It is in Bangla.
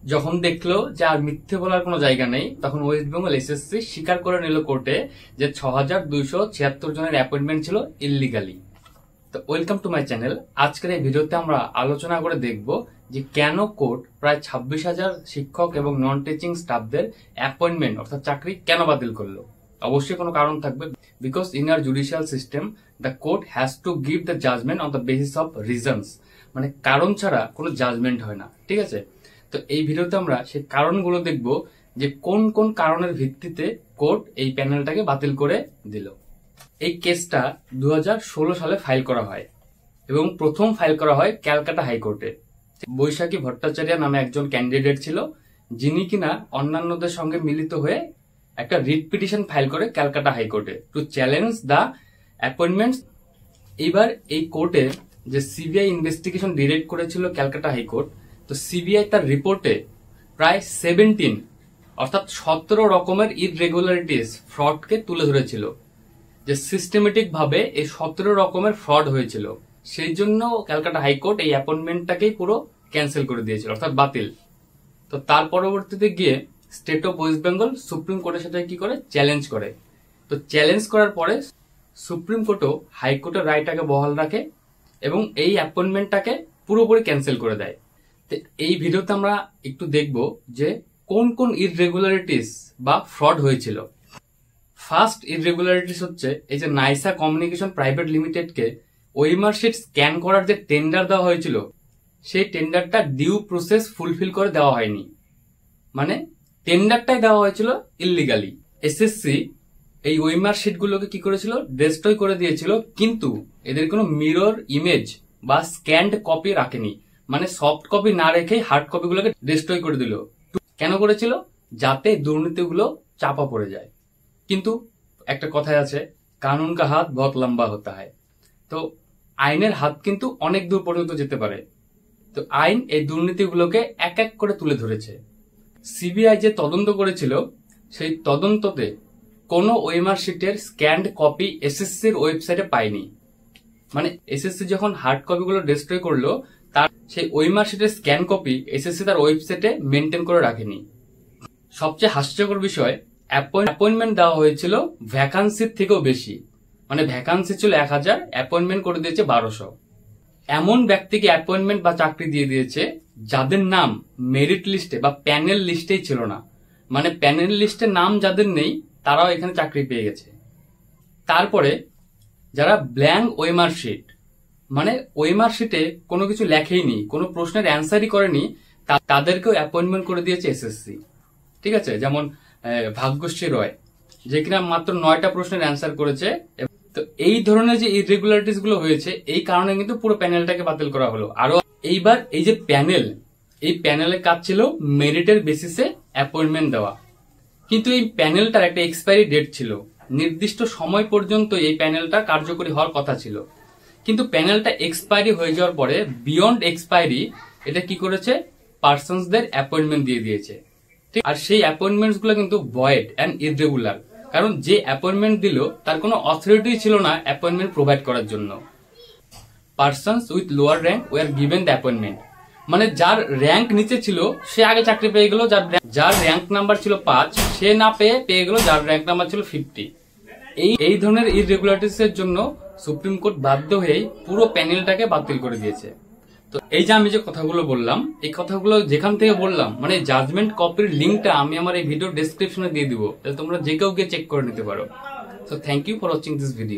যখন দেখলো যে আর মিথ্যে বলার কোনো জায়গা নেই, তখন ওয়েস্ট বেঙ্গল এসএসসি স্বীকার করে নিল কোর্টে যে ৬,২৭৬ জনের অ্যাপয়েন্টমেন্ট ছিল ইল্লিগালি। তো ওয়েলকাম টু মাই চ্যানেল। আজকের এই ভিডিওতে আমরা আলোচনা করে দেখব যে কেন কোর্ট প্রায় ২৬,০০০ শিক্ষক এবং নন টিচিং স্টাফদের অ্যাপয়েন্টমেন্ট অর্থাৎ চাকরি কেন বাতিল করলো। অবশ্যই কোনো কারণ থাকবে, because in our judicial system the court has to give the judgement on the basis of reasons, মানে কারণ ছাড়া কোনো জাজমেন্ট হয় না। ঠিক আছে, তো এই ভিডিওতে আমরা সেই কারণগুলো দেখব যে কোন কোন কারণের ভিত্তিতে কোর্ট এই প্যানেলটাকে বাতিল করে দিল। এই কেসটা 2016 সালে ফাইল করা হয় এবং প্রথম ফাইল করা হয় ক্যালকাটা হাইকোর্টে। বৈশাখী ভট্টাচার্য নামে একজন ক্যান্ডিডেট ছিল, যিনি কিনা অন্যান্যদের সঙ্গে মিলিত হয়ে একটা রিট পিটিশন ফাইল করে ক্যালকাটা হাইকোর্টে টু চ্যালেঞ্জ দ্য অ্যাপয়েন্টমেন্টস। এবার এই কোর্টে যে সিবিআই ইনভেস্টিগেশন ডিরেক্ট করেছিল ক্যালকাটা হাইকোর্ট, তো সিবিআই তার রিপোর্টে প্রায় 17 অর্থাৎ 17 রকমের ইররেগুলারিটিস ফ্রডকে তুলে ধরেছিল, যে সিস্টেমেটিক ভাবে এই 17 রকমের ফ্রড হয়েছিল। সেই জন্য ক্যালকাটা হাইকোর্ট এই অ্যাপয়েন্টমেন্টটাকেই পুরো ক্যান্সেল করে দিয়েছিল, অর্থাৎ বাতিল। তো তার পরবর্তীতে গিয়ে state of West Bengal supreme কোর্টের সাথে কি করে চ্যালেঞ্জ করে। তো চ্যালেঞ্জ করার পরে সুপ্রিম কোর্টও হাইকোর্টের রায়টাকে বহাল রাখে এবং এই অ্যাপয়েন্টমেন্টটাকে পুরোপুরি ক্যান্সেল করে দেয়। তো এই ভিডিওতে আমরা একটু দেখব যে কোন কোন ইররেগুলারিটিস বা ফ্রড হয়েছিল। ফার্স্ট ইররেগুলারিটিস হচ্ছে এই যে নাইসা কমিউনিকেশন প্রাইভেট লিমিটেডকে ওএমআর শিট স্ক্যান করার যে টেন্ডার দেওয়া হয়েছিল, সেই টেন্ডারটা ডিউ প্রসেস ফুলফিল করে দেওয়া হয়নি, মানে টেন্ডারটাই দেওয়া হয়েছিল ইল্লিগালি। এসএসসি এই ওএমআর শিটগুলোকে কি করেছিল, ডেস্ট্রয় করে দিয়েছিল, কিন্তু এদের কোনো মিরর ইমেজ বা স্ক্যান্ড কপি রাখেনি, মানে সফট কপি না রেখে হার্ড কপিগুলোকে ডেস্ট্রয় করে দিল। কেন করেছিল? যাতে দুর্নীতিগুলো চাপা পড়ে যায়। কিন্তু একটা কথাই আছে, কানুন কা হাত বহুত লম্বা হতা হয়। তো আইনের হাত কিন্তু অনেক দূর পর্যন্ত যেতে পারে। তো আইন এই দুর্নীতিগুলোকে এক এক করে তুলে ধরেছে। সিবিআই যে তদন্ত করেছিল, সেই তদন্ততে কোনো ওএমআর শিটের স্ক্যান্ড কপি এসএসসির ওয়েবসাইটে পায়নি। মানে এসএসসি যখন হার্ড কপিগুলো ডেস্ট্রয় করলো, তার সেই ওএমআর শিটের স্ক্যান কপি এসএসসি তার ওয়েবসাইটে মেনটেন করে রাখেনি। সবচেয়ে হাস্যকর বিষয়, অ্যাপয়েন্টমেন্ট দেওয়া হয়েছিল ভ্যাকান্সির থেকেও বেশি, মানে ভ্যাকান্সি ছিল 1000, অ্যাপয়েন্টমেন্ট করে দিয়েছে 1200। এমন ব্যক্তিকে অ্যাপয়েন্টমেন্ট বা চাকরি দিয়ে দিয়েছে যাদের নাম মেরিট লিস্টে বা প্যানেল লিস্টেই ছিল না, মানে প্যানেল লিস্টে নাম যাদের নেই তারাও এখানে চাকরি পেয়ে গেছে। তারপরে যারা ব্ল্যাঙ্ক ওএমআর শিট, মানে ওএমআর শিটে কোনো কিছু লেখেইনি, কোনো প্রশ্নের অ্যান্সারই করেনি, তাদেরকেও অ্যাপয়েন্টমেন্ট করে দিয়েছে এসএসসি। ঠিক আছে, যেমন ভাগ্যশ্রী রয়, যে কিনা মাত্র 9টা প্রশ্নের অ্যান্সার করেছে। তো এই ধরনের যে ইররেগুলারিটিস গুলো হয়েছে, এই কারণে কিন্তু পুরো প্যানেলটাকে বাতিল করা হলো। আরো এইবার এই যে প্যানেল, এই প্যানেলের কাজ ছিল মেরিটের বেসিসে অ্যাপয়েন্টমেন্ট দেওয়া, কিন্তু এই প্যানেলটার একটা এক্সপায়ারি ডেট ছিল, নির্দিষ্ট সময় পর্যন্ত এই প্যানেলটা কার্যকরী হওয়ার কথা ছিল। কিন্তু প্যানেলটা এক্সপায়ারি হয়ে যাওয়ার পরে বিয়ন্ড এক্সপায়ারি এটা কি করেছে, পার্সনসদের অ্যাপয়েন্টমেন্ট দিয়ে দিয়েছে। ঠিক, আর সেই অ্যাপয়েন্টমেন্টস গুলো কিন্তু ভয়েড এন্ড ইররেগুলার, কারণ যে অ্যাপয়েন্টমেন্ট দিল তার কোনো অথরিটি ছিল না অ্যাপয়েন্টমেন্ট প্রোভাইড করার জন্য। Persons with lower rank were given the appointment, মানে যার র্যাঙ্ক নিচে ছিল সে আগে চাকরি পেয়ে গেল, যার র্যাঙ্ক নাম্বার ছিল 5 সে না পেয়ে গেল যার র্যাঙ্ক নাম্বার ছিল 50। এই ধরনের ইররেগুলারিটিস এর জন্য সুপ্রিম কোর্ট বাধ্য হয়ে পুরো প্যানেলটাকে বাতিল করে দিয়েছে। তো এই যে আমি যে কথাগুলো বললাম, এই কথাগুলো যেখান থেকে বললাম, মানে জাজমেন্ট কপির লিঙ্কটা আমি আমার এই ভিডিও ডেসক্রিপশনে দিয়ে দিব, তাহলে তোমরা যে কেউ গিয়ে চেক করে নিতে পারো। So thank you for watching this video.